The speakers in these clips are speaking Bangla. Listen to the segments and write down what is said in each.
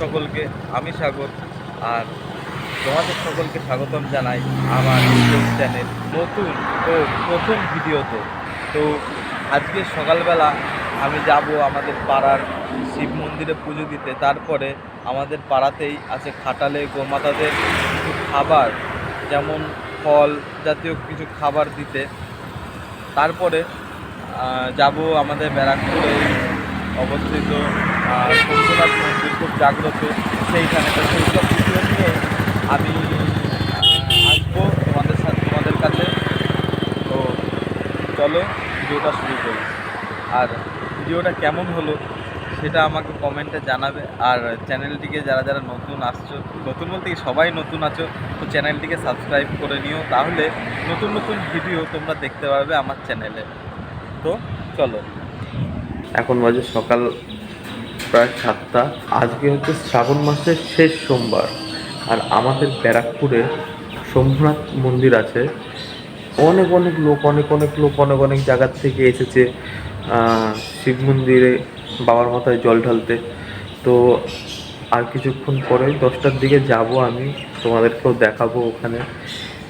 সকলকে আমি সাগর, আর তোমাদের সকলকে স্বাগতম জানাই আমার ইউটিউব চ্যানেল নতুন ও প্রথম ভিডিওতে। তো আজকে সকালবেলা আমি যাব আমাদের পাড়ার শিব মন্দিরে পুজো দিতে। তারপরে আমাদের পাড়াতেই আছে খাটালে গোমাতাদের কিছু খাবার, যেমন ফল জাতীয় কিছু খাবার দিতে। তারপরে যাব আমাদের ব্যারাকপুরে অবস্থিত শম্ভুনাথ মন্দির, খুব জাগ্রত সেইখানে। তো সেই সব ভিডিও নিয়ে আমি আসবো তোমাদের কাছে। তো চলো ভিডিওটা শুরু করি। আর ভিডিওটা কেমন হলো সেটা আমাকে কমেন্টে জানাবে। আর চ্যানেলটিকে যারা যারা নতুন আসছো, নতুন বলতে কি সবাই নতুন আছো, তো চ্যানেলটিকে সাবস্ক্রাইব করে নিও, তাহলে নতুন নতুন ভিডিও তোমরা দেখতে পারবে আমার চ্যানেলে। তো চলো। এখন বাজে সকাল প্রায় 7টা। আজকে হচ্ছে শ্রাবণ মাসের শেষ সোমবার, আর আমাদের ব্যারাকপুরে শম্ভুনাথ মন্দির আছে। অনেক অনেক লোক অনেক অনেক লোক অনেক অনেক জায়গার থেকে এসেছে শিব মন্দিরে বাবার মাথায় জল ঢালতে। তো আর কিছুক্ষণ পরে 10টার দিকে যাব আমি, তোমাদেরকেও দেখাবো ওখানে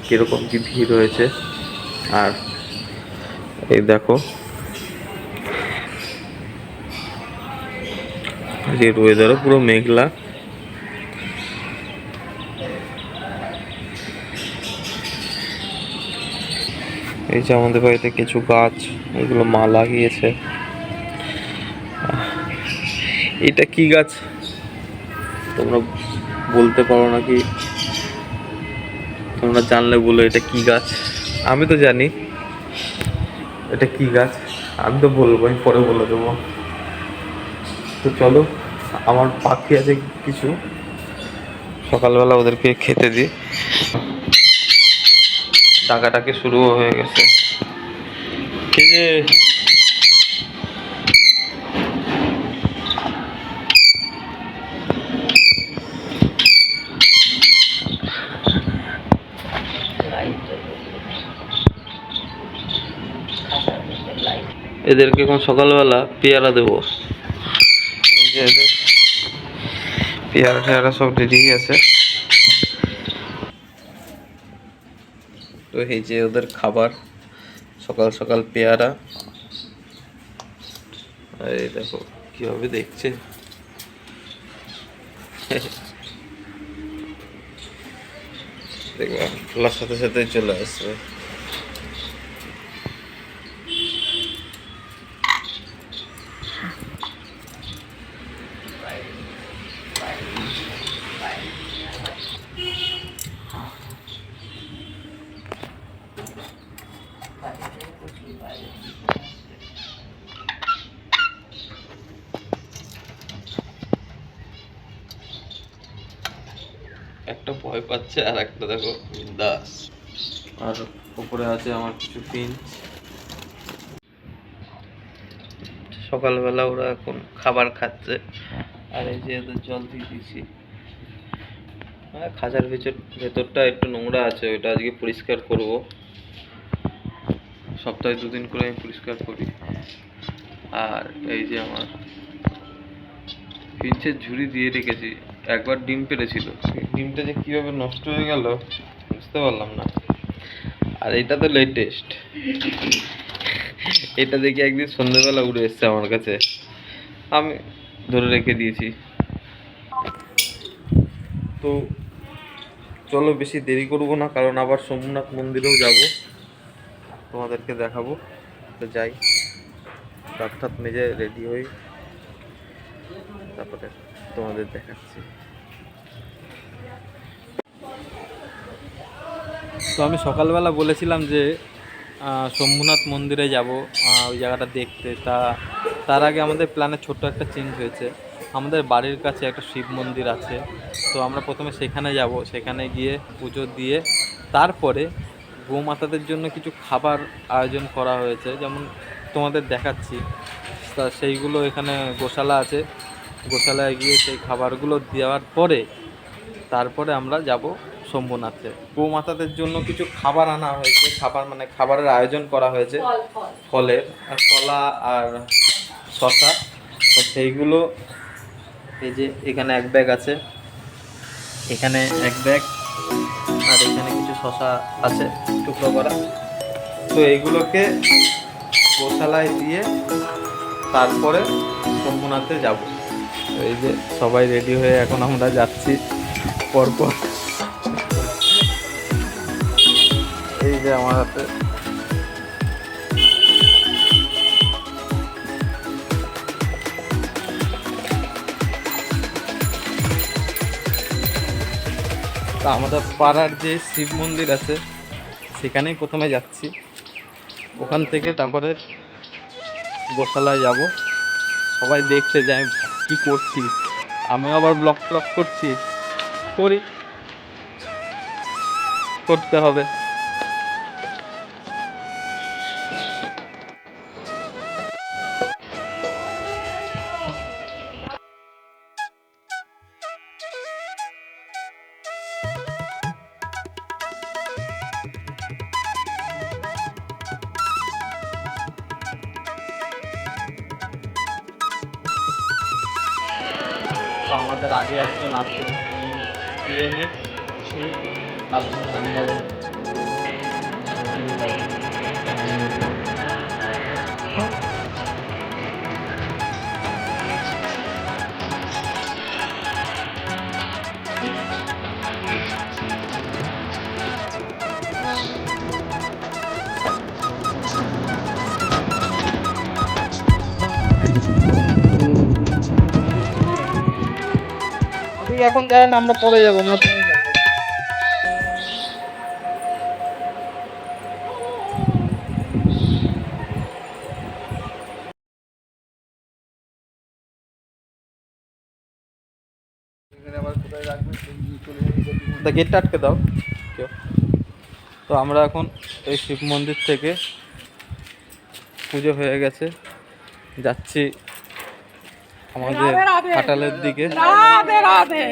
কীরকম কী ভিড় হয়েছে। আর এই দেখো, যে ওয়েদারও পুরো মেঘলা। এই যে আমাদের বাড়িতে কিছু গাছ, এগুলো মা লাগিয়েছে। এটা কি গাছ তোমরা বলতে পারো নাকি? তোমরা জানলে বলো এটা কি গাছ। আমি তো জানি এটা কি গাছ, আমি তো বলবো, আমি পরে বলে দেবো। তো চলো, আমার পাখি আছে কিছু, সকালবেলা ওদেরকে খেতে দিই। ডাকাটাকি শুরু হয়ে গেছে। কে যে এদেরকে এখন সকালবেলা পেয়ারা দেবো। এই যে এদের পেয়ারা টেয়ারা সব রেডি আছে। তো এই যে ওদের খাবার, সকাল সকাল পেয়ারা। এই দেখো কিভাবে দেখছে। দেখবা খোলার সাথে সাথে চলে আসবে। একটা ভয় পাচ্ছে আর একটা দেখো দাস। আর উপরে আছে আমার কিছু ফিঞ্চ। সকালবেলা ওরা এখন খাবার খাচ্ছে, আর এই যে ওদের জল দিয়ে দিয়েছি। খাঁচার ভেতরটা একটু নোংরা আছে, ওইটা আজকে পরিষ্কার করব। সপ্তাহে 2 দিন করে আমি পরিষ্কার করি। আর এই যে আমার ফিঞ্চের ঝুড়ি দিয়ে রেখেছি, একবার ডিম পেড়েছিল, ডিমটা যে কিভাবে নষ্ট হয়ে গেল বুঝতে পারলাম না। আর এটা তো লেটেস্ট, এটা দেখি একদিন সন্ধ্যেবেলা উড়ে এসছে আমার কাছে, আমি ধরে রেখে দিয়েছি। তো চলো বেশি দেরি করব না, কারণ আবার সোমনাথ মন্দিরেও যাব, তোমাদেরকে দেখাবো। তো যাই, দাঁত মেজে রেডি হই, তারপরে তোমাদের দেখাচ্ছি। তো আমি সকালবেলা বলেছিলাম যে শম্ভুনাথ মন্দিরে যাব, ওই জায়গাটা দেখতে। তার আগে আমাদের প্ল্যানে ছোট্ট একটা চেঞ্জ হয়েছে। আমাদের বাড়ির কাছে একটা শিব মন্দির আছে, তো আমরা প্রথমে সেখানে যাব। সেখানে গিয়ে পুজো দিয়ে তারপরে গোমাতাদের জন্য কিছু খাবার আয়োজন করা হয়েছে, যেমন তোমাদের দেখাচ্ছি। তা সেইগুলো এখানে গোশালা আছে, গোশালায় গিয়ে সেই খাবারগুলো দেওয়ার পরে তারপরে আমরা যাব শম্ভুনাথে। গোমাতাদের জন্য কিছু খাবার আনা হয়েছে, খাবার মানে খাবারের আয়োজন করা হয়েছে, ফলের, আর কলা আর শশা। তো সেইগুলো এই যে এখানে এক ব্যাগ আছে, এখানে এক ব্যাগ, আর এখানে কিছু শশা আছে টুকরো করা। তো এইগুলোকে গোশালায় দিয়ে তারপরে শম্ভুনাথে যাব। এই যে সবাই রেডি হয়ে এখন আমরা যাচ্ছি পরপর। এই যে আমার হাতে তা আমাদের পাড়ার যে শিব মন্দির আছে সেখানেই প্রথমে যাচ্ছি, ওখান থেকে তারপরে গোশালায় যাব। সবাই দেখছে যে আমি কী করছি, আমি আবার ব্লগ ট্লগ করছি, করতে হবে। আমাদের আগে একজন আছে, এখন দেন আমরা পরে যাবো, আমরা পরে যাবো। গেটটা আটকে দাও কেউ। তো আমরা এখন এই শিব মন্দির থেকে পুজো হয়ে গেছে, যাচ্ছি আমাদের ঘাটালের দিকে। রাধে রাধে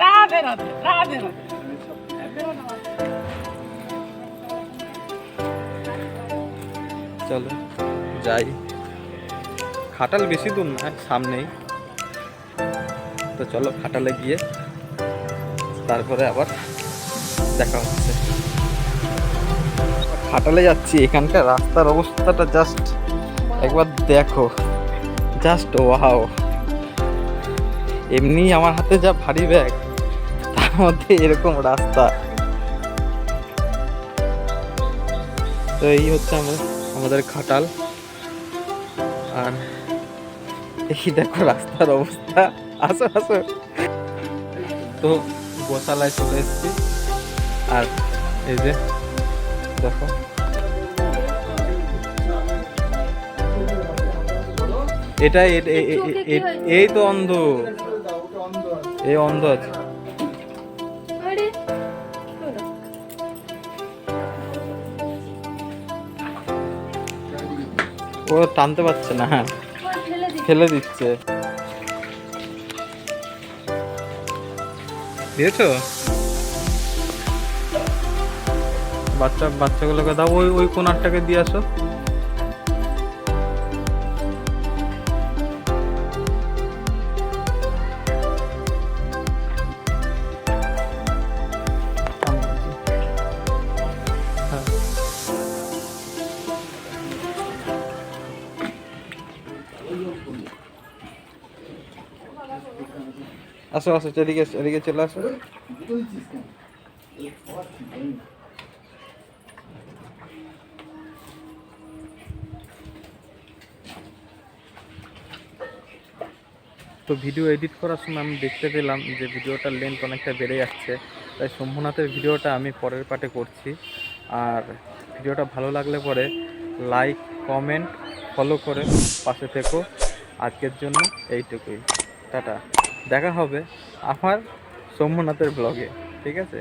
রাধে রাধে রাধে রাধে। চলো যাই, ঘাটাল বেশি দূর না, সামনেই। তো চলো ঘাটালে গিয়ে তারপরে আবার দেখা হচ্ছে। ঘাটালে যাচ্ছি, এখানকার রাস্তার অবস্থাটা জাস্ট একবার দেখো, জাস্ট ওয়াও। এমনি আমার হাতে যা ভারী ব্যাগ, তার মধ্যে এরকম রাস্তা। তো এই হচ্ছে আমাদের ঘাটাল, আর এই দেখো রাস্তার অবস্থা। আসো আসো। তো গোশালায় চলে এসেছি, আর এই যে দেখো এটা এই তো অন্ধ, এই অন্ধ আছে। ও টানতে পারছে না, হ্যাঁ ফেলে দিচ্ছে। দিয়েছো বাচ্চাগুলোকে দাও, ওই কোনারটাকে দিয়ে আসো। আসো আসো, এদিকে চলে আসো। তো ভিডিও এডিট করার সময় আমি দেখতে পেলাম যে ভিডিওটার লেন্থ অনেকটা বেড়ে যাচ্ছে, তাই শম্ভুনাথের ভিডিওটা আমি পরের পার্টে করছি। আর ভিডিওটা ভালো লাগলে পরে লাইক, কমেন্ট, ফলো করে পাশে থেকো। আজকের জন্য এইটুকুই, টাটা। দেখা হবে আমার শম্ভুনাথের ব্লগে, ঠিক আছে।